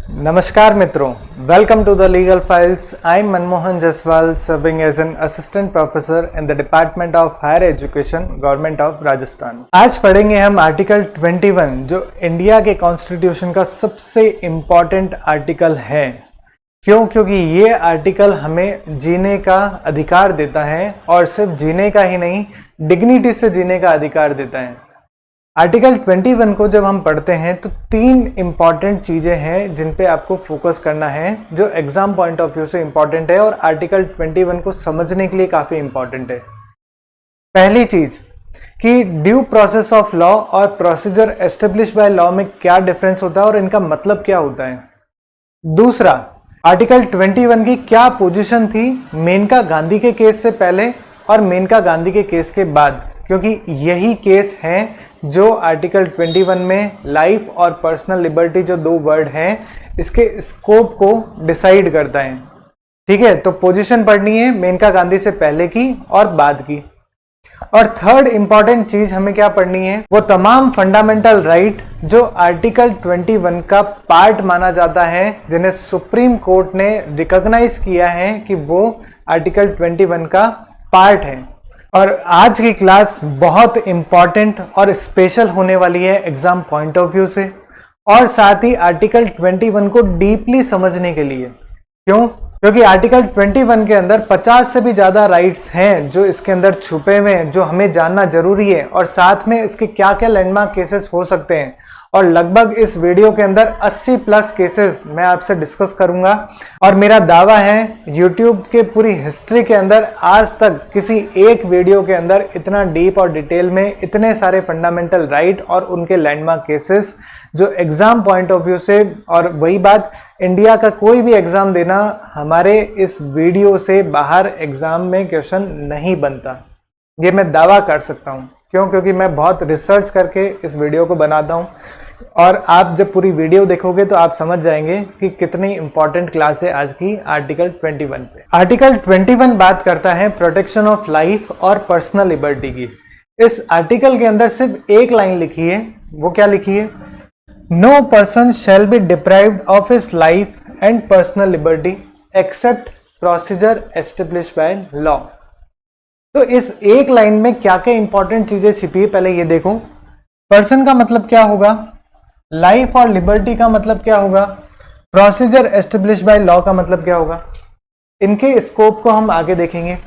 नमस्कार मित्रों, welcome to the legal files. I am Manmohan Jaswal, serving as an assistant professor in the department of higher education, government of Rajasthan. आज पढ़ेंगे हम article 21 जो India के constitution का सबसे इम्पॉर्टेंट आर्टिकल है। क्यों? क्योंकि ये आर्टिकल हमें जीने का अधिकार देता है और सिर्फ जीने का ही नहीं, डिग्निटी से जीने का अधिकार देता है। आर्टिकल 21 को जब हम पढ़ते हैं तो तीन इंपॉर्टेंट चीजें हैं जिन पे आपको फोकस करना है, जो एग्जाम पॉइंट ऑफ व्यू से इंपॉर्टेंट है और आर्टिकल 21 को समझने के लिए काफी इंपॉर्टेंट है। पहली चीज कि ड्यू प्रोसेस ऑफ लॉ और प्रोसीजर एस्टेब्लिश बाय लॉ में क्या डिफरेंस होता है और इनका मतलब क्या होता है। दूसरा, आर्टिकल 21 की क्या पोजीशन थी मेनका गांधी के केस से पहले और मेनका गांधी के केस के बाद, क्योंकि यही केस हैं जो आर्टिकल 21 में लाइफ और पर्सनल लिबर्टी जो दो वर्ड हैं इसके स्कोप को डिसाइड करता है। ठीक है, तो पोजीशन पढ़नी है मेनका गांधी से पहले की और बाद की। और थर्ड इंपॉर्टेंट चीज हमें क्या पढ़नी है, वो तमाम फंडामेंटल राइट जो आर्टिकल 21 का पार्ट माना जाता है, जिन्हें सुप्रीम कोर्ट ने रिकॉग्नाइज किया है कि वो आर्टिकल 21 का पार्ट है। और आज की क्लास बहुत इंपॉर्टेंट और स्पेशल होने वाली है एग्जाम पॉइंट ऑफ व्यू से और साथ ही आर्टिकल 21 को डीपली समझने के लिए। क्यों? क्योंकि आर्टिकल 21 के अंदर 50 से भी ज्यादा राइट्स हैं जो इसके अंदर छुपे हुए हैं, जो हमें जानना जरूरी है, और साथ में इसके क्या क्या लैंडमार्क केसेस हो सकते हैं। और लगभग इस वीडियो के अंदर 80 प्लस केसेस मैं आपसे डिस्कस करूंगा। और मेरा दावा है YouTube के पूरी हिस्ट्री के अंदर आज तक किसी एक वीडियो के अंदर इतना डीप और डिटेल में इतने सारे फंडामेंटल राइट और उनके लैंडमार्क केसेस जो एग्जाम पॉइंट ऑफ व्यू से, और वही बात, इंडिया का कोई भी एग्जाम देना हमारे इस वीडियो से बाहर एग्जाम में क्वेश्चन नहीं बनता, ये मैं दावा कर सकता हूँ। क्यों? क्योंकि मैं बहुत रिसर्च करके इस वीडियो को बनाता हूँ और आप जब पूरी वीडियो देखोगे तो आप समझ जाएंगे कि कितनी इंपॉर्टेंट क्लास है आज की आर्टिकल 21 पे। आर्टिकल 21 बात करता है प्रोटेक्शन ऑफ लाइफ और पर्सनल लिबर्टी की। इस आर्टिकल के अंदर सिर्फ एक लाइन लिखी है, वो क्या लिखी है? No person shall be deprived of his life and personal liberty except procedure establish by law. तो इस एक लाइन में क्या क्या इंपॉर्टेंट चीजें छिपी है, पहले ये देखो। पर्सन का मतलब क्या होगा, लाइफ और लिबर्टी का मतलब क्या होगा, प्रोसीजर एस्टेब्लिश बाय लॉ का मतलब क्या होगा, इनके स्कोप को हम आगे देखेंगे।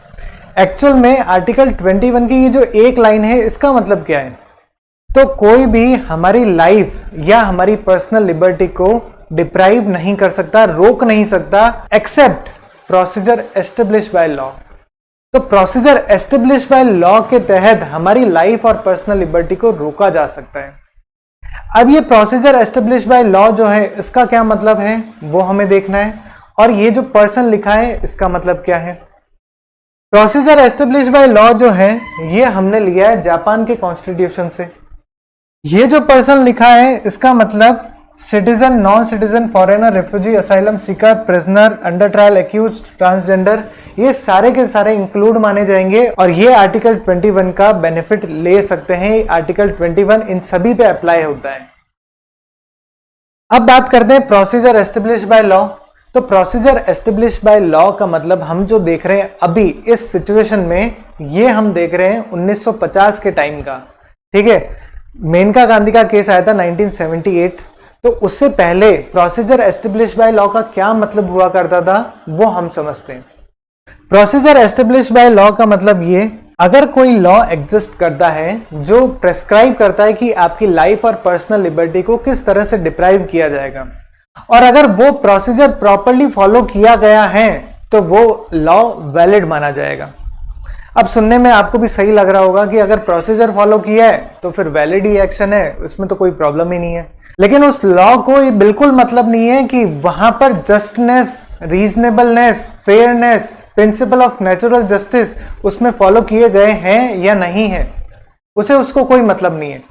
एक्चुअल में आर्टिकल 21 की ये जो एक लाइन है इसका मतलब क्या है, तो कोई भी हमारी लाइफ या हमारी पर्सनल लिबर्टी को डिप्राइव नहीं कर सकता, रोक नहीं सकता, except procedure establish by law. तो प्रोसीजर एस्टेब्लिश बाय लॉ के तहत हमारी लाइफ और पर्सनल लिबर्टी को रोका जा सकता है। अब ये प्रोसीजर एस्टेब्लिश बाय लॉ जो है इसका क्या मतलब है वो हमें देखना है, और ये जो पर्सन लिखा है इसका मतलब क्या है। प्रोसीजर एस्टेब्लिश बाय लॉ जो है ये हमने लिया है जापान के कॉन्स्टिट्यूशन से। ये जो पर्सन लिखा है इसका मतलब citizen, non citizen, foreigner, refugee, asylum Sikar, prisoner, under trial, accused, transgender, ये सारे के सारे इंक्लूड माने जाएंगे और ये आर्टिकल 21 का बेनिफिट ले सकते हैं। आर्टिकल 21 इन सभी पे अप्लाई होता है। अब बात करते हैं प्रोसीजर एस्टेब्लिश बाय लॉ। तो प्रोसीजर एस्टेब्लिश बाय लॉ का मतलब हम जो देख रहे हैं अभी इस सिचुएशन में, ये हम देख रहे हैं 1950 के टाइम का। ठीक है, मेनका गांधी का केस आया था 1978, तो उससे पहले प्रोसीजर एस्टेब्लिश बाय लॉ का क्या मतलब हुआ करता था वो हम समझते हैं। प्रोसीजर एस्टेब्लिश बाय लॉ का मतलब ये, अगर कोई लॉ एग्जिस्ट करता है जो प्रेस्क्राइब करता है कि आपकी लाइफ और पर्सनल लिबर्टी को किस तरह से डिप्राइव किया जाएगा, और अगर वो प्रोसीजर प्रॉपर्ली फॉलो किया गया है तो वो लॉ वैलिड माना जाएगा। अब सुनने में आपको भी सही लग रहा होगा कि अगर प्रोसीजर फॉलो किया है तो फिर वैलिड ही एक्शन है, उसमें तो कोई प्रॉब्लम ही नहीं है। लेकिन उस लॉ को ये बिल्कुल मतलब नहीं है कि वहां पर justness, reasonableness, fairness, principle of natural justice उसमें फॉलो किए गए हैं या नहीं है, उसको कोई मतलब नहीं है।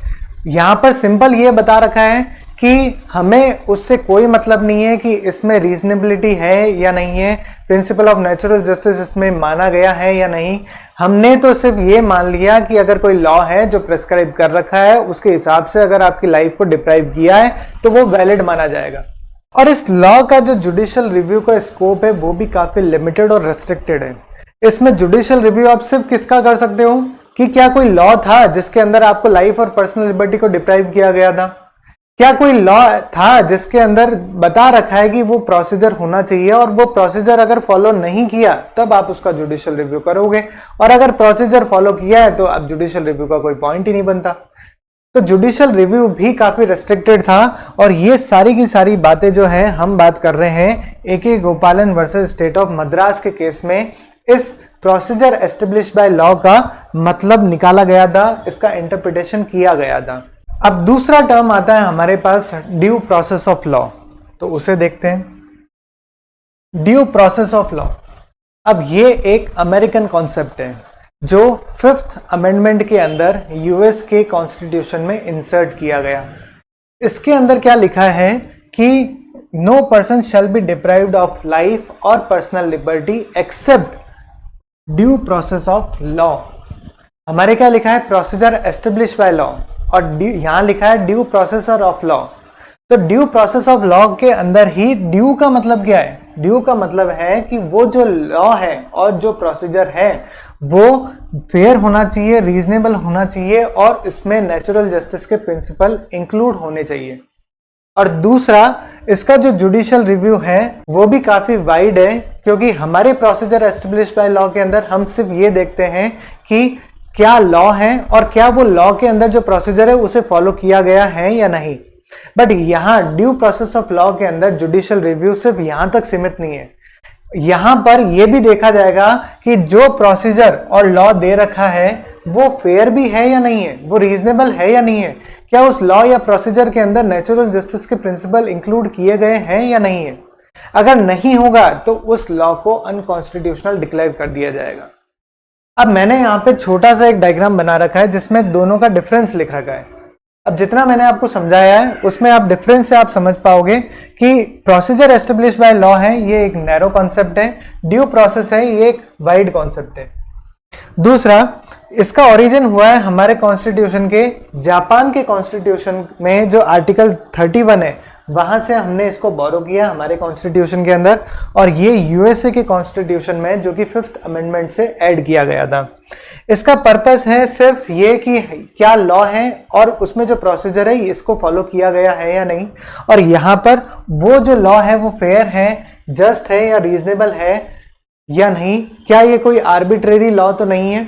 यहां पर सिंपल ये बता रखा है कि हमें उससे कोई मतलब नहीं है कि इसमें रीजनेबिलिटी है या नहीं है, प्रिंसिपल ऑफ नेचुरल जस्टिस इसमें माना गया है या नहीं। हमने तो सिर्फ ये मान लिया कि अगर कोई लॉ है जो प्रेस्क्राइब कर रखा है उसके हिसाब से अगर आपकी लाइफ को डिप्राइव किया है तो वो वैलिड माना जाएगा। और इस लॉ का जो जुडिशियल रिव्यू का स्कोप है वो भी काफी लिमिटेड और रेस्ट्रिक्टेड है। इसमें जुडिशियल रिव्यू आप सिर्फ किसका कर सकते हो कि क्या कोई लॉ था जिसके अंदर आपको लाइफ और पर्सनल लिबर्टी को डिप्राइव किया गया था, क्या कोई लॉ था जिसके अंदर बता रखा है कि वो प्रोसीजर होना चाहिए और वो प्रोसीजर अगर फॉलो नहीं किया तब आप उसका जुडिशियल रिव्यू करोगे, और अगर प्रोसीजर फॉलो किया है तो अब जुडिशियल रिव्यू का कोई पॉइंट ही नहीं बनता। तो जुडिशियल रिव्यू भी काफी रेस्ट्रिक्टेड था। और ये सारी की सारी बातें जो है हम बात कर रहे हैं ए.के. गोपालन वर्सेस स्टेट ऑफ मद्रास के केस में इस प्रोसीजर एस्टेब्लिश बाय लॉ का मतलब निकाला गया था, इसका इंटरप्रिटेशन किया गया था। अब दूसरा टर्म आता है हमारे पास ड्यू प्रोसेस ऑफ लॉ, तो उसे देखते हैं। ड्यू प्रोसेस ऑफ लॉ, अब ये एक अमेरिकन कॉन्सेप्ट है जो 5th अमेंडमेंट के अंदर यूएस के कॉन्स्टिट्यूशन में इंसर्ट किया गया। इसके अंदर क्या लिखा है कि no person shall be deprived of life और personal liberty except due process of law. हमारे क्या लिखा है, प्रोसीजर एस्टेब्लिश बाय लॉ, और यहां लिखा है ड्यू प्रोसेसर ऑफ लॉ। तो ड्यू प्रोसेस ऑफ लॉ के अंदर ही ड्यू का मतलब क्या है, ड्यू का मतलब है कि वो जो लॉ है और जो प्रोसीजर है वो फेयर होना चाहिए, रीजनेबल होना चाहिए और इसमें नेचुरल जस्टिस के प्रिंसिपल इंक्लूड होने चाहिए। और दूसरा, इसका जो जुडिशियल रिव्यू है वो भी काफी वाइड है, क्योंकि हमारे प्रोसीजर एस्टेब्लिश बाय लॉ के अंदर हम सिर्फ ये देखते हैं कि क्या लॉ है और क्या वो लॉ के अंदर जो प्रोसीजर है उसे फॉलो किया गया है या नहीं। बट यहां ड्यू प्रोसेस ऑफ लॉ के अंदर जुडिशियल रिव्यू सिर्फ यहां तक सीमित नहीं है। यहां पर यह भी देखा जाएगा कि जो प्रोसीजर और लॉ दे रखा है वो फेयर भी है या नहीं है, वो रीजनेबल है या नहीं है, क्या उस लॉ या प्रोसीजर के अंदर नेचुरल जस्टिस के प्रिंसिपल इंक्लूड किए गए हैं या नहीं है। अगर नहीं होगा तो उस लॉ को अनकॉन्स्टिट्यूशनल डिक्लेयर कर दिया जाएगा। अब मैंने यहां पे छोटा सा एक डायग्राम बना रखा है जिसमें दोनों का डिफरेंस लिख रखा है। अब जितना मैंने आपको समझाया है उसमें आप डिफरेंस से आप समझ पाओगे कि प्रोसीजर एस्टेब्लिश बाय लॉ है, ये एक नैरो कॉन्सेप्ट है, ड्यू प्रोसेस है, ये एक वाइड कॉन्सेप्ट है। दूसरा, इसका ओरिजिन हुआ है हमारे कॉन्स्टिट्यूशन के, जापान के कॉन्स्टिट्यूशन में जो आर्टिकल 31 है वहां से हमने इसको बोरो किया हमारे कॉन्स्टिट्यूशन के अंदर, और ये यूएसए के कॉन्स्टिट्यूशन में जो कि 5th अमेंडमेंट से ऐड किया गया था। इसका पर्पस है सिर्फ ये कि क्या लॉ है और उसमें जो प्रोसीजर है इसको फॉलो किया गया है या नहीं, और यहाँ पर वो जो लॉ है वो फेयर है, जस्ट है या रीजनेबल है या नहीं, क्या ये कोई आर्बिट्रेरी लॉ तो नहीं है।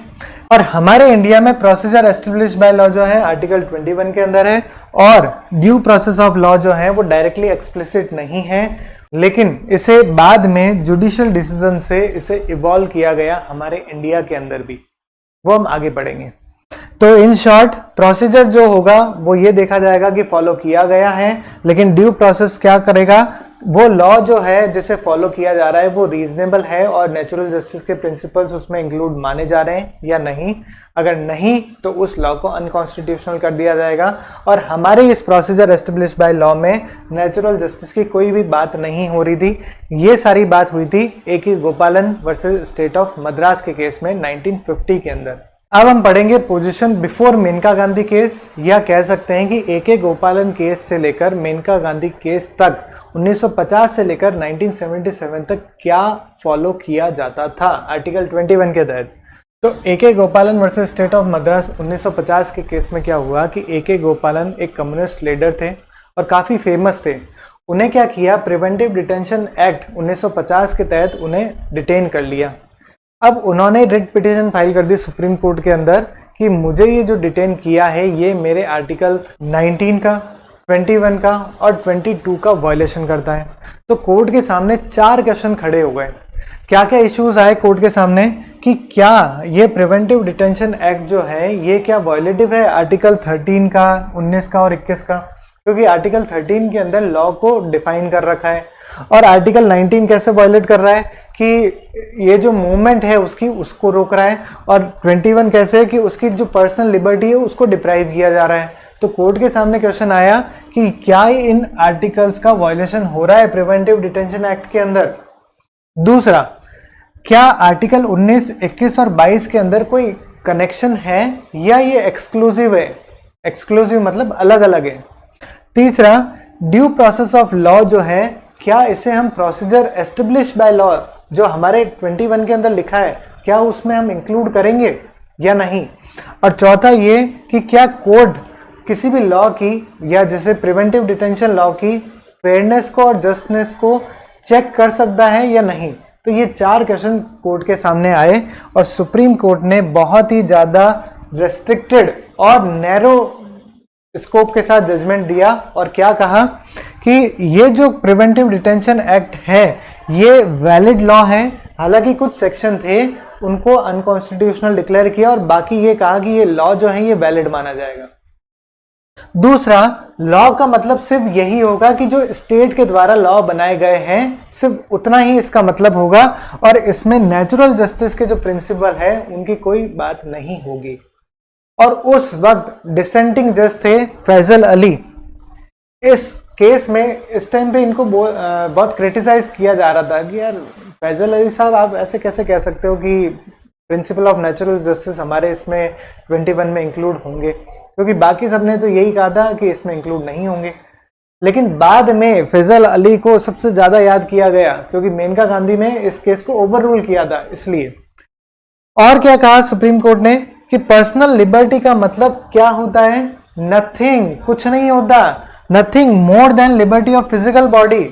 और हमारे इंडिया में प्रोसीजर एस्टेब्लिश बाय लॉ जो है आर्टिकल 21 के अंदर है, और ड्यू प्रोसेस ऑफ लॉ जो है वो डायरेक्टली एक्सप्लिसिट नहीं है, लेकिन इसे बाद में जुडिशियल डिसीजन से इसे इवॉल्व किया गया हमारे इंडिया के अंदर भी, वो हम आगे पढ़ेंगे। तो इन शॉर्ट प्रोसीजर जो होगा वो ये देखा जाएगा कि फॉलो किया गया है, लेकिन ड्यू प्रोसेस क्या करेगा, वो लॉ जो है जिसे फॉलो किया जा रहा है वो रीजनेबल है और नेचुरल जस्टिस के प्रिंसिपल्स उसमें इंक्लूड माने जा रहे हैं या नहीं। अगर नहीं तो उस लॉ को अनकॉन्स्टिट्यूशनल कर दिया जाएगा। और हमारे इस प्रोसीजर एस्टेब्लिश बाय लॉ में नेचुरल जस्टिस की कोई भी बात नहीं हो रही थी, ये सारी बात हुई थी ए.के. गोपालन वर्सेस स्टेट ऑफ मद्रास के केस में 1950 के अंदर। अब हम पढ़ेंगे position before Maneka Gandhi case, या कह सकते हैं कि ए.के. गोपालन केस से लेकर मेनका गांधी केस तक 1950 से लेकर 1977 तक क्या फॉलो किया जाता था आर्टिकल 21 के तहत। तो ए.के. गोपालन वर्सेस स्टेट ऑफ मद्रास 1950 के केस में क्या हुआ कि ए.के. गोपालन एक कम्युनिस्ट लीडर थे और काफ़ी फेमस थे। उन्हें क्या किया, प्रिवेंटिव डिटेंशन एक्ट 1950 के तहत उन्हें डिटेन कर लिया। अब उन्होंने रिट पिटीशन फाइल कर दी सुप्रीम कोर्ट के अंदर कि मुझे ये जो डिटेन किया है ये मेरे आर्टिकल 19 का, 21 का और 22 का वायलेशन करता है। तो कोर्ट के सामने 4 क्वेश्चन खड़े हो गए। क्या क्या इश्यूज आए कोर्ट के सामने कि क्या ये प्रिवेंटिव डिटेंशन एक्ट जो है ये क्या वायलेटिव है आर्टिकल 13 का, 19 का और 21 का, क्योंकि आर्टिकल 13 के अंदर लॉ को डिफाइन कर रखा है, और आर्टिकल 19 कैसे वायलेट कर रहा है कि ये जो मूवमेंट है उसको रोक रहा है, और 21 कैसे है कि उसकी जो पर्सनल लिबर्टी है उसको डिप्राइव किया जा रहा है। तो कोर्ट के सामने क्वेश्चन आया कि क्या इन आर्टिकल्स का वायलेशन हो रहा है प्रिवेंटिव डिटेंशन एक्ट के अंदर। दूसरा, क्या आर्टिकल 19, 21 और 22 के अंदर कोई कनेक्शन है या ये एक्सक्लूसिव है, एक्सक्लूसिव मतलब अलग अलग है। तीसरा, ड्यू प्रोसेस ऑफ लॉ जो है, क्या इसे हम प्रोसीजर एस्टेब्लिश बाय लॉ जो हमारे 21 के अंदर लिखा है, क्या उसमें हम इंक्लूड करेंगे या नहीं। और चौथा ये कि क्या कोड किसी भी लॉ की या जैसे प्रिवेंटिव डिटेंशन लॉ की फेयरनेस को और जस्टनेस को चेक कर सकता है या नहीं। तो ये 4 क्वेश्चन कोर्ट के सामने आए और सुप्रीम कोर्ट ने बहुत ही ज़्यादा रेस्ट्रिक्टेड और नैरो स्कोप के साथ जजमेंट दिया और क्या कहा कि ये जो प्रिवेंटिव डिटेंशन एक्ट है ये वैलिड लॉ है। हालांकि कुछ सेक्शन थे उनको अनकॉन्स्टिट्यूशनल डिक्लेयर किया और बाकी ये कहा कि ये लॉ जो है ये वैलिड माना जाएगा। दूसरा, लॉ का मतलब सिर्फ यही होगा कि जो स्टेट के द्वारा लॉ बनाए गए हैं सिर्फ उतना ही इसका मतलब होगा और इसमें नेचुरल जस्टिस के जो प्रिंसिपल है उनकी कोई बात नहीं होगी। और उस वक्त डिसेंटिंग जज थे फैजल अली। इस केस में इस टाइम पे इनको बहुत क्रिटिसाइज किया जा रहा था कि यार फैजल अली साहब आप ऐसे कैसे कह सकते हो कि प्रिंसिपल ऑफ नेचुरल जस्टिस हमारे इसमें 21 में इंक्लूड होंगे, क्योंकि बाकी सब ने तो यही कहा था कि इसमें इंक्लूड नहीं होंगे। लेकिन बाद में फैजल अली को सबसे ज़्यादा याद किया गया क्योंकि मेनका गांधी ने इस केस को ओवर रूल किया था इसलिए। और क्या कहा सुप्रीम कोर्ट ने कि पर्सनल लिबर्टी का मतलब क्या होता है, नथिंग, कुछ नहीं होता, nothing more than liberty of physical body,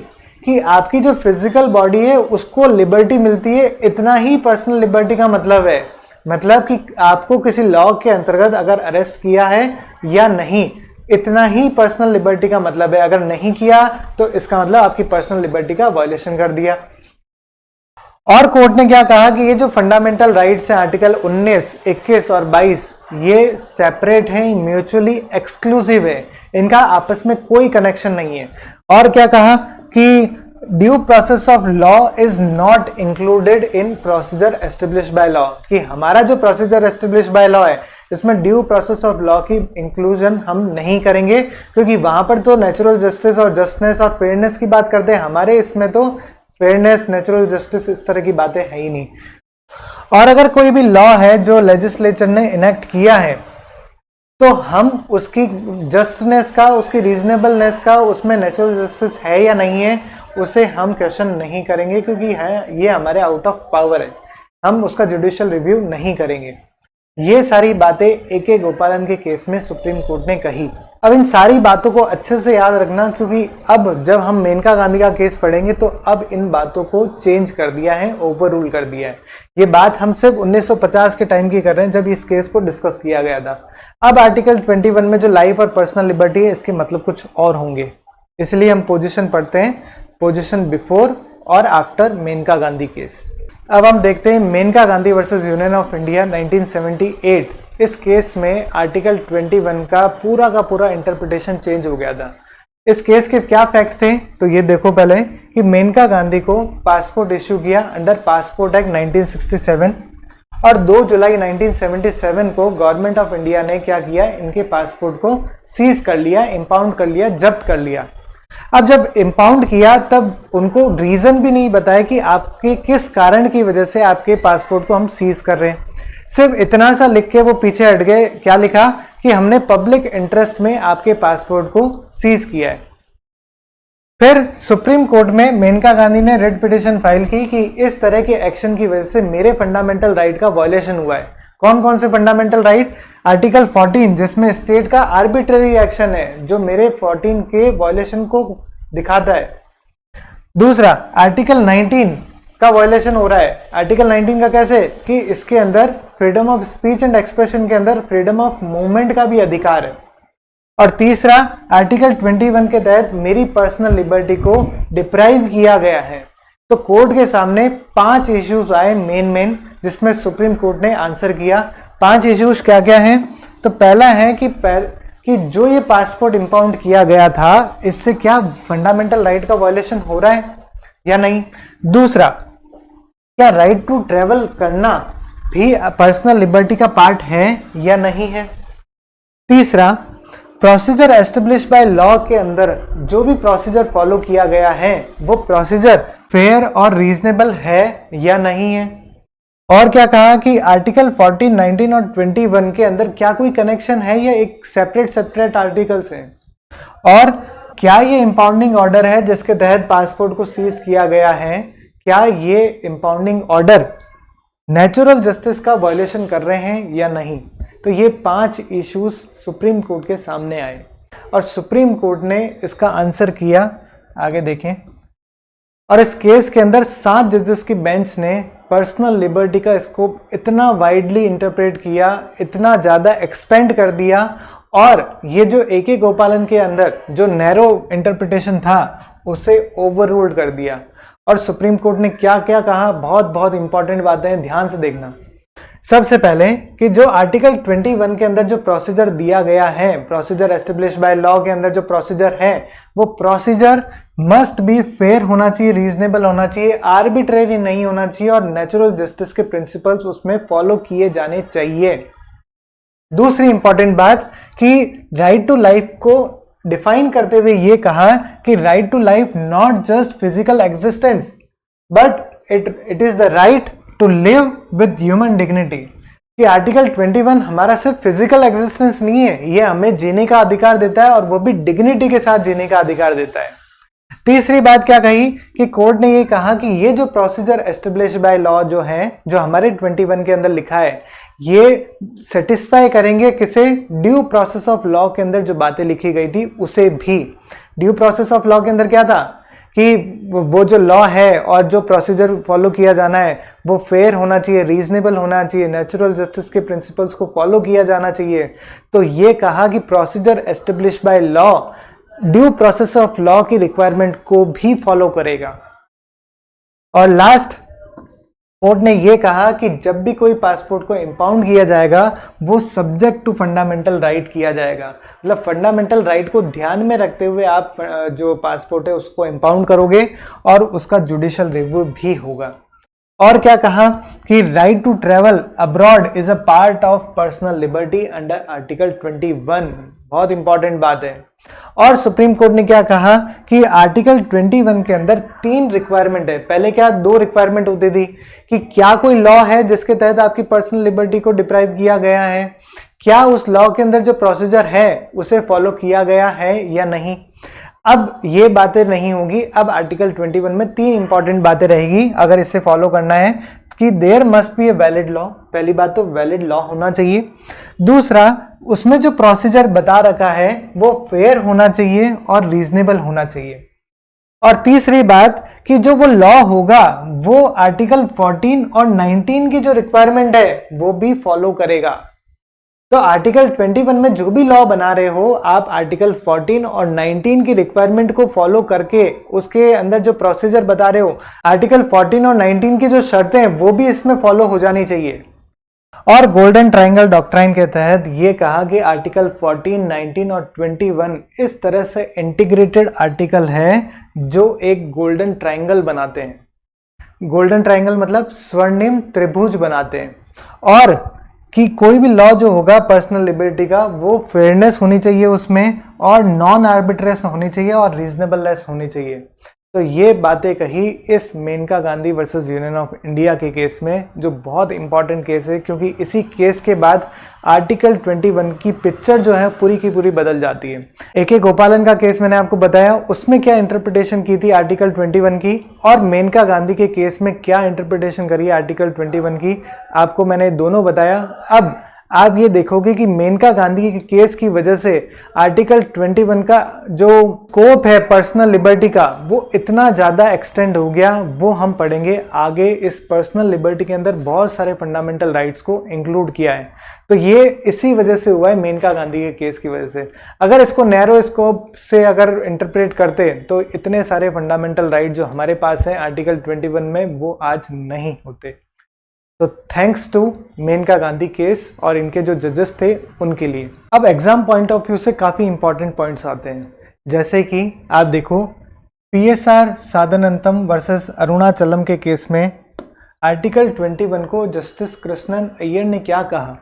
कि आपकी जो फिजिकल बॉडी है उसको लिबर्टी मिलती है, इतना ही पर्सनल लिबर्टी का मतलब है। मतलब कि आपको किसी लॉ के अंतर्गत अगर अरेस्ट किया है या नहीं, इतना ही पर्सनल लिबर्टी का मतलब है। अगर नहीं किया तो इसका मतलब आपकी पर्सनल लिबर्टी का वायलेशन कर दिया। और कोर्ट ने क्या कहा कि ये जो फंडामेंटल राइट्स हैं आर्टिकल 19, 21 और 22 ये सेपरेट हैं, म्यूचुअली एक्सक्लूसिव है, इनका आपस में कोई कनेक्शन नहीं है। और क्या कहा कि due process of law is not included in procedure establish by law, कि हमारा जो प्रोसीजर एस्टेब्लिश बाय लॉ है इसमें ड्यू प्रोसेस ऑफ लॉ की इंक्लूजन हम नहीं करेंगे, क्योंकि वहां पर तो नेचुरल जस्टिस और जस्टिस और फेयरनेस की बात करते हैं, हमारे इसमें तो फेयरनेस, नेचुरल जस्टिस इस तरह की बातें है ही नहीं। और अगर कोई भी लॉ है जो लेजिस्लेचर ने इनेक्ट किया है तो हम उसकी जस्टनेस का, उसकी रीजनेबलनेस का, उसमें नेचुरल जस्टिस है या नहीं है उसे हम क्वेश्चन नहीं करेंगे, क्योंकि है ये हमारे आउट ऑफ पावर है, हम उसका जुडिशियल रिव्यू नहीं करेंगे। ये सारी बातें AK गोपालन के केस में सुप्रीम कोर्ट ने कही। अब इन सारी बातों को अच्छे से याद रखना, क्योंकि अब जब हम मेनका गांधी का केस पढ़ेंगे तो अब इन बातों को चेंज कर दिया है, ओवर रूल कर दिया है। ये बात हम सिर्फ 1950 के टाइम की कर रहे हैं जब इस केस को डिस्कस किया गया था। अब आर्टिकल 21 में जो लाइफ और पर्सनल लिबर्टी है इसके मतलब कुछ और होंगे, इसलिए हम पोजिशन पढ़ते हैं, पोजिशन बिफोर और आफ्टर मेनका गांधी केस। अब हम देखते हैं Maneka Gandhi versus union of India 1978। इस केस में आर्टिकल 21 का पूरा इंटरप्रिटेशन चेंज हो गया था। इस केस के क्या फैक्ट थे तो ये देखो पहले कि मेनका गांधी को पासपोर्ट इश्यू किया अंडर पासपोर्ट एक्ट 1967 और 2 जुलाई 1977 को गवर्नमेंट ऑफ इंडिया ने क्या किया, इनके पासपोर्ट को सीज कर लिया, इंपाउंड कर लिया, जब्त कर लिया। अब जब इंपाउंड किया तब उनको रीजन भी नहीं बताया कि आपके किस कारण की वजह से आपके पासपोर्ट को हम सीज कर रहे हैं, सिर्फ इतना सा लिख के वो पीछे हट गए। क्या लिखा कि हमने पब्लिक इंटरेस्ट में आपके पासपोर्ट को सीज किया है। फिर सुप्रीम कोर्ट में मेनका गांधी ने रिट पिटीशन फाइल की कि इस तरह के एक्शन की वजह से मेरे फंडामेंटल राइट का वायलेशन हुआ है। कौन कौन से फंडामेंटल राइट? आर्टिकल 14 जिसमें स्टेट का आर्बिट्ररी एक्शन है जो मेरे 14 के वायलेशन को दिखाता है। दूसरा, आर्टिकल 19 का वायलेशन हो रहा है। आर्टिकल 19 का कैसे कि इसके अंदर freedom of speech and expression के अंदर फ्रीडम ऑफ मूवमेंट का भी अधिकार है। और तीसरा, आर्टिकल 21 के तहत मेरी पर्सनल लिबर्टी को डिप्राइव किया गया है। तो कोर्ट के सामने 5 इश्यूज आए मेन जिसमें सुप्रीम कोर्ट ने आंसर किया। 5 इश्यूज क्या क्या हैं? तो पहला है कि जो ये पासपोर्ट इंपाउंड किया गया था इससे क्या फंडामेंटल राइट का वायलेशन हो रहा है या नहीं। दूसरा, क्या राइट टू ट्रेवल करना भी पर्सनल लिबर्टी का पार्ट है या नहीं है। तीसरा, प्रोसीजर एस्टेब्लिश बाय लॉ के अंदर जो भी प्रोसीजर फॉलो किया गया है वो प्रोसीजर फेयर और रीजनेबल है या नहीं है। और क्या कहा कि आर्टिकल 14, 19 और 21 के अंदर क्या कोई कनेक्शन है या एक सेपरेट आर्टिकल्स हैं। और क्या ये इंपाउंडिंग ऑर्डर है जिसके तहत पासपोर्ट को सीज किया गया है? क्या ये इंपाउंडिंग ऑर्डर नेचुरल जस्टिस का वायलेशन कर रहे हैं या नहीं? तो ये 5 इश्यूज सुप्रीम कोर्ट के सामने आए और सुप्रीम कोर्ट ने इसका आंसर किया। आगे देखें। और इस केस के अंदर 7 जजेस की बेंच ने पर्सनल लिबर्टी का स्कोप इतना वाइडली इंटरप्रेट किया, इतना ज़्यादा एक्सपेंड कर दिया, और ये जो AK गोपालन के अंदर जो नैरो इंटरप्रिटेशन था उसे ओवररूल्ड कर दिया। और सुप्रीम कोर्ट ने क्या क्या कहा, बहुत बहुत इंपॉर्टेंट बातें हैं, ध्यान से देखना। सबसे पहले कि जो आर्टिकल 21 के अंदर जो प्रोसीजर दिया गया है, प्रोसीजर एस्टेब्लिश बाय लॉ के अंदर जो प्रोसीजर है, वो प्रोसीजर मस्ट बी फेयर होना चाहिए, रीजनेबल होना चाहिए, आर्बिट्रेरी नहीं होना चाहिए, और नेचुरल जस्टिस के प्रिंसिपल्स उसमें फॉलो किए जाने चाहिए। दूसरी इंपॉर्टेंट बात कि राइट टू लाइफ को डिफाइन करते हुए ये कहा कि right to life not just physical existence but it is the right to live with human dignity. कि आर्टिकल 21 हमारा सिर्फ फिजिकल एग्जिस्टेंस नहीं है, ये हमें जीने का अधिकार देता है, और वो भी डिग्निटी के साथ जीने का अधिकार देता है। तीसरी बात क्या कही कि कोर्ट ने ये कहा कि ये जो प्रोसीजर एस्टेब्लिश बाय लॉ जो है, जो हमारे 21 के अंदर लिखा है, ये सेटिस्फाई करेंगे किसे? ड्यू प्रोसेस ऑफ लॉ के अंदर जो बातें लिखी गई थी उसे भी। ड्यू प्रोसेस ऑफ लॉ के अंदर क्या था कि वो जो लॉ है और जो प्रोसीजर फॉलो किया जाना है वो फेयर होना चाहिए, रीजनेबल होना चाहिए, नेचुरल जस्टिस के प्रिंसिपल्स को फॉलो किया जाना चाहिए। तो ये कहा कि procedure establish by law due process of law की रिक्वायरमेंट को भी फॉलो करेगा। और लास्ट, कोर्ट ने यह कहा कि जब भी कोई पासपोर्ट को इंपाउंड किया जाएगा वो सब्जेक्ट टू फंडामेंटल राइट किया जाएगा। मतलब फंडामेंटल राइट को ध्यान में रखते हुए आप जो पासपोर्ट है उसको इंपाउंड करोगे और उसका जुडिशियल रिव्यू भी होगा। और क्या कहा कि right to travel abroad is a part of personal liberty under article 21। बहुत इंपॉर्टेंट बात है। और सुप्रीम कोर्ट ने क्या कहा कि आर्टिकल 21 के अंदर 3 रिक्वायरमेंट है। पहले क्या 2 रिक्वायरमेंट होती थी कि क्या कोई लॉ है जिसके तहत आपकी पर्सनल लिबर्टी को डिप्राइव किया गया है, क्या उस लॉ के अंदर जो प्रोसीजर है उसे फॉलो किया गया है या नहीं। अब ये बातें नहीं होगी। अब आर्टिकल 21 में 3 इंपॉर्टेंट बातें रहेगी अगर इसे फॉलो करना है कि there must be a valid law. पहली बात तो वैलिड लॉ होना चाहिए। दूसरा, उसमें जो प्रोसीजर बता रखा है वो फेयर होना चाहिए और रीजनेबल होना चाहिए। और तीसरी बात कि जो वो लॉ होगा वो आर्टिकल 14 और 19 की जो रिक्वायरमेंट है वो भी फॉलो करेगा। तो आर्टिकल 21 में जो भी लॉ बना रहे हो आप आर्टिकल 14 और 19 की रिक्वायरमेंट को फॉलो करके उसके अंदर जो प्रोसीजर बता रहे हो, आर्टिकल 14 और 19 की जो शर्तें हैं वो भी इसमें फॉलो हो जानी चाहिए। और गोल्डन ट्रायंगल डॉक्ट्राइन के तहत ये कहा कि आर्टिकल 14, 19 और 21 इस तरह से इंटीग्रेटेड आर्टिकल है जो एक गोल्डन ट्रायंगल बनाते हैं। गोल्डन ट्रायंगल मतलब स्वर्णिम त्रिभुज बनाते हैं। और कि कोई भी लॉ जो होगा पर्सनल लिबर्टी का वो फेयरनेस होनी चाहिए उसमें, और नॉन आर्बिट्रेस होनी चाहिए और रीजनेबलनेस होनी चाहिए। तो ये बातें कही इस Maneka Gandhi versus union of India के केस में, जो बहुत इंपॉर्टेंट केस है क्योंकि इसी केस के बाद आर्टिकल 21 की पिक्चर जो है पूरी की पूरी बदल जाती है। AK गोपालन का केस मैंने आपको बताया, उसमें क्या इंटरप्रिटेशन की थी आर्टिकल 21 की, और मेनका गांधी के केस में क्या इंटरप्रिटेशन करी आर्टिकल 21 की, आपको मैंने दोनों बताया। अब आप ये देखोगे कि मेनका गांधी के केस की वजह से आर्टिकल 21 का जो स्कोप है पर्सनल लिबर्टी का वो इतना ज़्यादा एक्सटेंड हो गया। वो हम पढ़ेंगे आगे। इस पर्सनल लिबर्टी के अंदर बहुत सारे फंडामेंटल राइट्स को इंक्लूड किया है। तो ये इसी वजह से हुआ है, मेनका गांधी के केस की वजह से। अगर इसको नैरो स्कोप से अगर इंटरप्रेट करते तो इतने सारे फंडामेंटल राइट जो हमारे पास हैं आर्टिकल 21 में वो आज नहीं होते। तो thanks to Maneka Gandhi case और इनके जो जजेस थे उनके लिए। अब एग्जाम पॉइंट ऑफ व्यू से काफ़ी इंपॉर्टेंट पॉइंट्स आते हैं, जैसे कि आप देखो PSR साधनंतम वर्सेस अरुणाचलम के केस में आर्टिकल 21 को जस्टिस कृष्णन अय्यर ने क्या कहा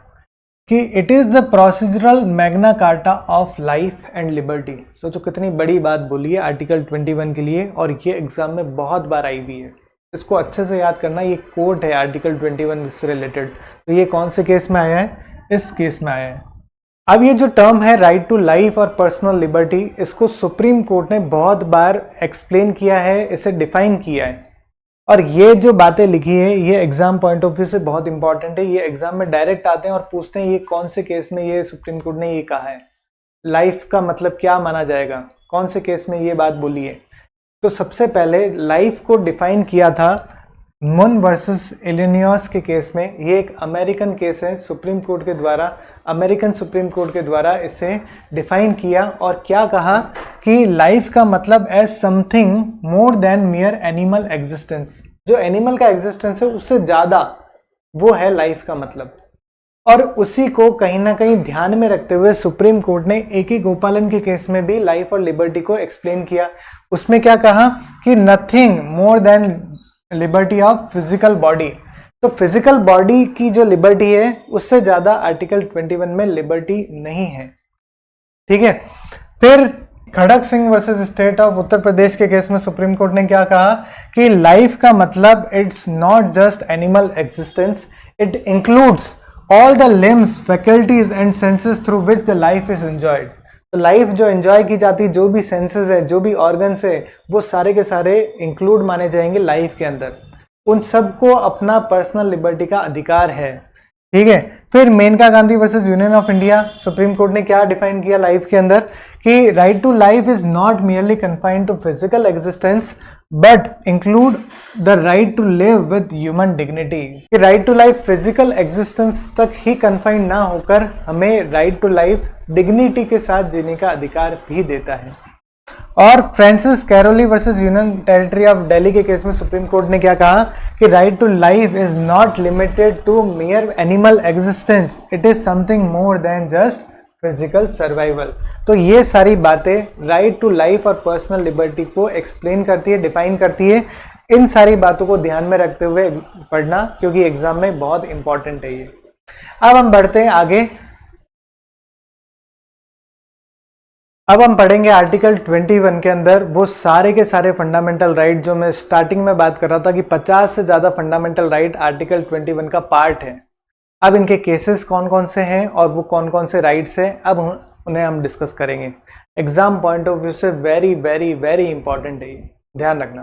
कि it is the procedural Magna carta of life and liberty. सोचो कितनी बड़ी बात बोली है आर्टिकल 21 के लिए, और ये एग्जाम में बहुत बार आई हुई है। इसको अच्छे से याद करना, ये कोट है आर्टिकल 21 से रिलेटेड। तो ये कौन से केस में आया है? इस केस में आया है। अब ये जो टर्म है राइट टू लाइफ और पर्सनल लिबर्टी, इसको सुप्रीम कोर्ट ने बहुत बार एक्सप्लेन किया है, इसे डिफाइन किया है। और ये जो बातें लिखी है ये एग्जाम पॉइंट ऑफ व्यू से बहुत इंपॉर्टेंट है। ये एग्जाम में डायरेक्ट आते हैं और पूछते हैं ये कौन से केस में ये सुप्रीम कोर्ट ने ये कहा है, लाइफ का मतलब क्या माना जाएगा, कौन से केस में ये बात बोली है। तो सबसे पहले लाइफ को डिफाइन किया था मुन वर्सेस इलिनॉयस के केस में। ये एक अमेरिकन केस है, सुप्रीम कोर्ट के द्वारा, अमेरिकन सुप्रीम कोर्ट के द्वारा इसे डिफाइन किया और क्या कहा कि लाइफ का मतलब as something more than mere animal existence. जो एनिमल का एग्जिस्टेंस है उससे ज़्यादा, वो है लाइफ का मतलब। और उसी को कहीं ना कहीं ध्यान में रखते हुए सुप्रीम कोर्ट ने ए.के. गोपालन के केस में भी लाइफ और लिबर्टी को एक्सप्लेन किया। उसमें क्या कहा कि nothing more than liberty of physical body. तो फिजिकल बॉडी की जो लिबर्टी है उससे ज्यादा आर्टिकल 21 में लिबर्टी नहीं है। ठीक है, फिर खड़क Singh versus state of Uttar Pradesh के केस में सुप्रीम कोर्ट ने क्या कहा कि लाइफ का मतलब it's not just animal existence, it includes all the limbs, faculties and senses through which the life is enjoyed. तो लाइफ जो एंजॉय की जाती है, जो भी सेंसेस है, जो भी ऑर्गन्स है, वो सारे के सारे इंक्लूड माने जाएंगे लाइफ के अंदर। उन सबको अपना पर्सनल लिबर्टी का अधिकार है। ठीक है, फिर Maneka Gandhi versus union of India, supreme court ने क्या डिफाइन किया लाइफ के अंदर कि right to life is not merely confined to physical existence but include the right to live with human dignity. कि right to life physical existence तक ही confined ना होकर हमें राइट टू लाइफ डिग्निटी के साथ जीने का अधिकार भी देता है। और Francis Coralie versus union territory of Delhi के केस में सुप्रीम कोर्ट ने क्या कहा कि right to life is not limited to mere animal existence, it is something more than just physical survival. तो ये सारी बातें राइट टू लाइफ और पर्सनल लिबर्टी को एक्सप्लेन करती है, डिफाइन करती है। इन सारी बातों को ध्यान में रखते हुए पढ़ना, क्योंकि एग्जाम में बहुत इंपॉर्टेंट है ये। अब हम बढ़ते हैं आगे। अब हम पढ़ेंगे आर्टिकल 21 के अंदर वो सारे के सारे फंडामेंटल राइट जो मैं स्टार्टिंग में बात कर रहा था कि 50 से ज़्यादा फंडामेंटल राइट आर्टिकल 21 का पार्ट है। अब इनके केसेस कौन कौन से हैं और वो कौन कौन से राइट्स हैं, अब उन्हें हम डिस्कस करेंगे। एग्जाम पॉइंट ऑफ व्यू से वेरी वेरी वेरी इंपॉर्टेंट है ये, ध्यान रखना।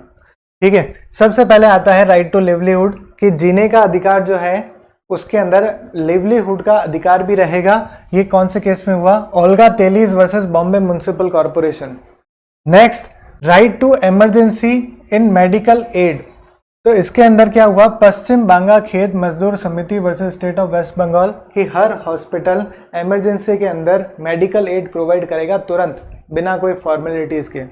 ठीक है, सबसे पहले आता है राइट टू लिवलीहुड, कि जीने का अधिकार जो है उसके अंदर लिवलीहुड का अधिकार भी रहेगा। ये कौन से केस में हुआ? Olga Tellis versus Bombay municipal corporation. Next, right to emergency in medical aid. तो इसके अंदर क्या हुआ? पश्चिम बांगा Khet Mazdoor Samiti versus state of West Bengal, कि हर हॉस्पिटल इमरजेंसी के अंदर मेडिकल एड प्रोवाइड करेगा तुरंत, बिना कोई फॉर्मेलिटीज के।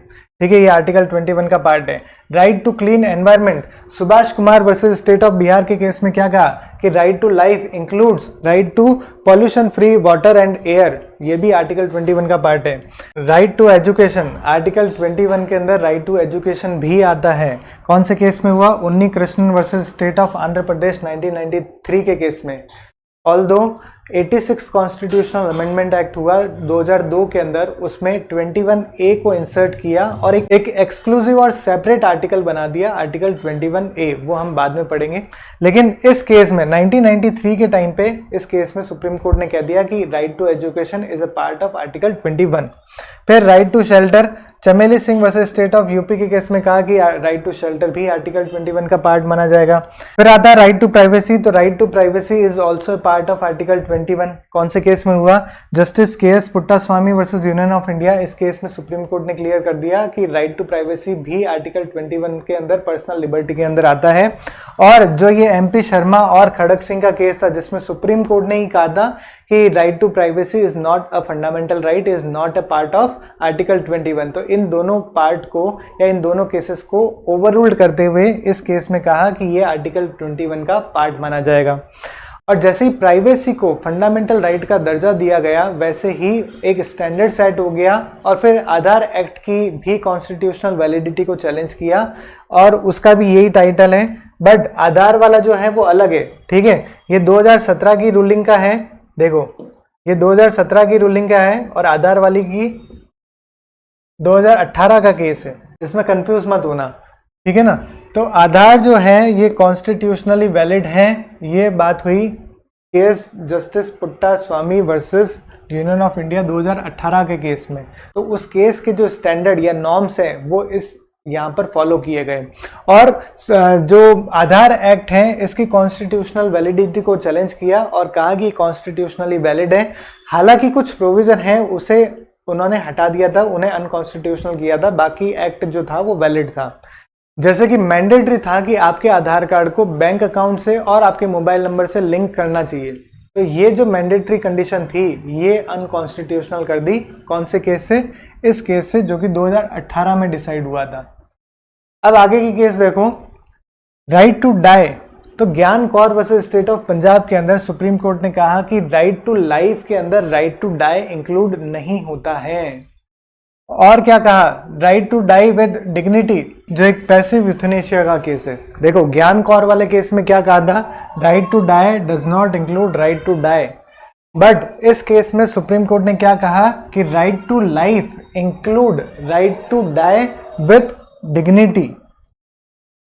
ठीक है, ये आर्टिकल 21 का पार्ट है। Right to clean environment, Subhash Kumar versus state of Bihar के केस में क्या कहा कि right to life includes right to pollution free water and air, ये भी आर्टिकल 21 का पार्ट है। राइट टू एजुकेशन, आर्टिकल 21 के अंदर राइट टू एजुकेशन भी आता है। कौन से केस में हुआ? Unni Krishnan versus state of Andhra Pradesh 1993 के केस में। ऑल्दो 86 कॉन्स्टिट्यूशनल अमेंडमेंट एक्ट हुआ 2002 के अंदर, उसमें 21A को इंसर्ट किया और एक एक्सक्लूसिव और सेपरेट आर्टिकल बना दिया, आर्टिकल 21A, वो हम बाद में पढ़ेंगे। लेकिन इस केस में 1993 के टाइम पे इस केस में सुप्रीम कोर्ट ने कह दिया कि right to education is a part of article 21। फिर right to shelter, Chameli Singh versus state of UP के केस में कहा कि राइट टू शेल्टर भी आर्टिकल 21 का पार्ट माना जाएगा। फिर आता है राइट टू प्राइवेसी, तो right to privacy is also part of article 21। कौन से केस में हुआ? Justice K S. Puttaswamy versus union of India. इस केस में सुप्रीम कोर्ट ने क्लियर कर दिया कि राइट टू प्राइवेसी भी आर्टिकल 21 के अंदर पर्सनल लिबर्टी के अंदर आता है। और जो ये MP शर्मा और खड़क सिंह का केस था जिसमें सुप्रीम कोर्ट ने ही कहा था कि right to privacy is not a fundamental right, is not a part of article 21। तो इन दोनों पार्ट को या इन दोनों केसेस को ओवररूल्ड करते हुए इस केस में कहा कि ये आर्टिकल 21 का पार्ट माना जाएगा। और जैसे ही प्राइवेसी को फंडामेंटल राइट का दर्जा दिया गया, वैसे ही एक स्टैंडर्ड सेट हो गया और फिर आधार एक्ट की भी कॉन्स्टिट्यूशनल वैलिडिटी को चैलेंज किया और उसका भी यही टाइटल है। बट आधार वाला जो है वो अलग है। ठीक है, ये 2017 की रूलिंग का है। देखो, ये 2017 की रूलिंग का है और आधार वाली की 2018 का केस है, इसमें कंफ्यूज मत होना। ठीक है ना, तो आधार जो है ये कॉन्स्टिट्यूशनली वैलिड है। ये बात हुई case justice Puttaswamy versus union of India 2018 के केस में, तो उस केस के जो स्टैंडर्ड या नॉर्म्स हैं वो इस यहाँ पर फॉलो किए गए। और जो आधार एक्ट है इसकी कॉन्स्टिट्यूशनल वैलिडिटी को चैलेंज किया और कहा कि कॉन्स्टिट्यूशनली वैलिड है। हालांकि कुछ प्रोविजन है उसे उन्होंने हटा दिया था, उन्हें अनकॉन्स्टिट्यूशनल किया था, बाकी एक्ट जो था वो वैलिड था। जैसे कि मैंडेटरी था कि आपके आधार कार्ड को बैंक अकाउंट से और आपके मोबाइल नंबर से लिंक करना चाहिए, तो ये जो मैंडेटरी कंडीशन थी ये अनकॉन्स्टिट्यूशनल कर दी। कौन से केस से? इस केस से जो कि 2018 में डिसाइड हुआ था। अब आगे की केस देखो, राइट टू डाई। तो Gian Kaur versus state of Punjab के अंदर सुप्रीम कोर्ट ने कहा कि राइट टू लाइफ के अंदर राइट टू डाई इंक्लूड नहीं होता है। और क्या कहा? Right to die with dignity, जो एक पैसिव यूथनेशिया का केस है। देखो ज्ञान कौर वाले केस में क्या कहा था? Right to die does not include right to die. But इस केस में सुप्रीम कोर्ट ने क्या कहा कि right to life include right to die with dignity,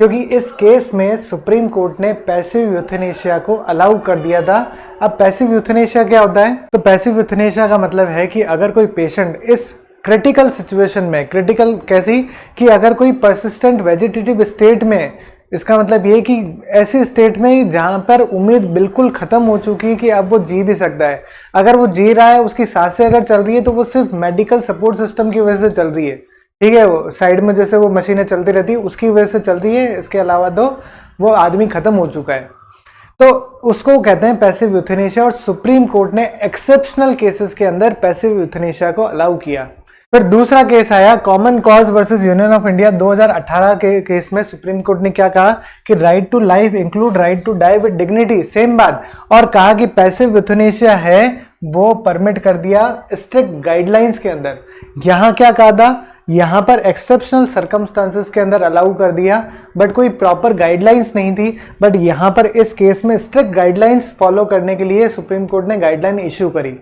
क्योंकि इस केस में सुप्रीम कोर्ट ने पैसिव यूथनेशिया को अलाउ कर दिया था। अब पैसिव यूथनेशिया क्या होता है? तो पैसिव यूथनेशिया का मतलब है कि अगर कोई पेशेंट इस क्रिटिकल सिचुएशन में, क्रिटिकल कैसी कि अगर कोई परसिस्टेंट वेजिटेटिव स्टेट में, इसका मतलब ये कि ऐसी स्टेट में जहां पर उम्मीद बिल्कुल खत्म हो चुकी है कि अब वो जी भी सकता है, अगर वो जी रहा है, उसकी सांसें अगर चल रही है तो वो सिर्फ मेडिकल सपोर्ट सिस्टम की वजह से चल रही है, ठीक है, वो साइड में जैसे वो मशीनें चलती रहती है उसकी वजह से चल रही है, इसके अलावा तो वो आदमी खत्म हो चुका है, तो उसको कहते हैं पैसिव यूथनेशिया। और सुप्रीम कोर्ट ने एक्सेप्शनल केसेस के अंदर पैसिव यूथनेशिया को अलाउ किया। फिर दूसरा केस आया common cause versus union of India 2018 के केस में सुप्रीम कोर्ट ने क्या कहा कि right to life include right to die with dignity, same बात, और कहा कि पैसिव यूथनेशिया है वो परमिट कर दिया स्ट्रिक्ट गाइडलाइंस के अंदर। यहां क्या कहा था? यहां पर एक्सेप्शनल सर्कमस्टांसेस के अंदर अलाउ कर दिया, बट कोई प्रॉपर गाइडलाइंस नहीं थी। बट यहां पर इस केस में स्ट्रिक्ट गाइडलाइंस फॉलो करने के लिए सुप्रीम कोर्ट ने गाइडलाइन इश्यू करी,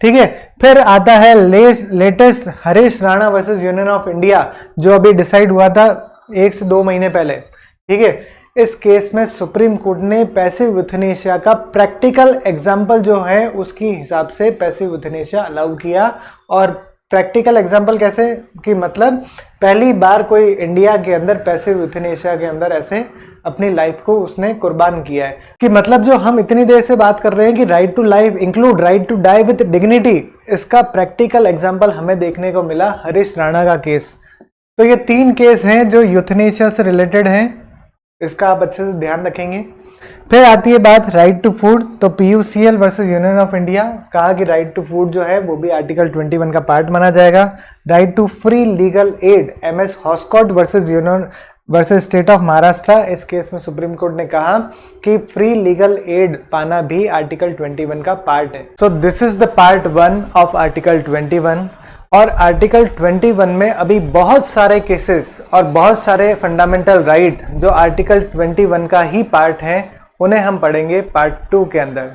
ठीक है। फिर आता है latest Harish Rana versus union of India, जो अभी डिसाइड हुआ था 1 से 2 महीने पहले, ठीक है। इस केस में सुप्रीम कोर्ट ने पैसिव यूथनेशिया का प्रैक्टिकल एग्जाम्पल जो है उसकी हिसाब से पैसिव यूथनेशिया अलाउ किया। और प्रैक्टिकल एग्जाम्पल कैसे कि मतलब पहली बार कोई इंडिया के अंदर पैसिव यूथनेशिया के अंदर ऐसे अपनी लाइफ को उसने कुर्बान किया है, कि मतलब जो हम इतनी देर से बात कर रहे हैं कि right to life include right to die with dignity, इसका प्रैक्टिकल एग्जाम्पल हमें देखने को मिला हरीश राणा का केस। तो ये 3 केस हैं जो यूथनेशिया से रिलेटेड हैं, इसका आप अच्छे से ध्यान रखेंगे। फिर आती है बात राइट टू फूड। तो PUCL versus union of India, कहा कि राइट टू फूड जो है वो भी आर्टिकल 21 का पार्ट माना जाएगा। Right to free legal aid, MS Hoskot versus union versus state of Maharashtra, इस केस में सुप्रीम कोर्ट ने कहा कि फ्री लीगल एड पाना भी आर्टिकल 21 का पार्ट है। So this is the part 1 of article 21। और आर्टिकल 21 में अभी बहुत सारे केसेस और बहुत सारे फंडामेंटल राइट जो आर्टिकल 21 का ही पार्ट हैं, उन्हें हम पढ़ेंगे पार्ट 2 के अंदर।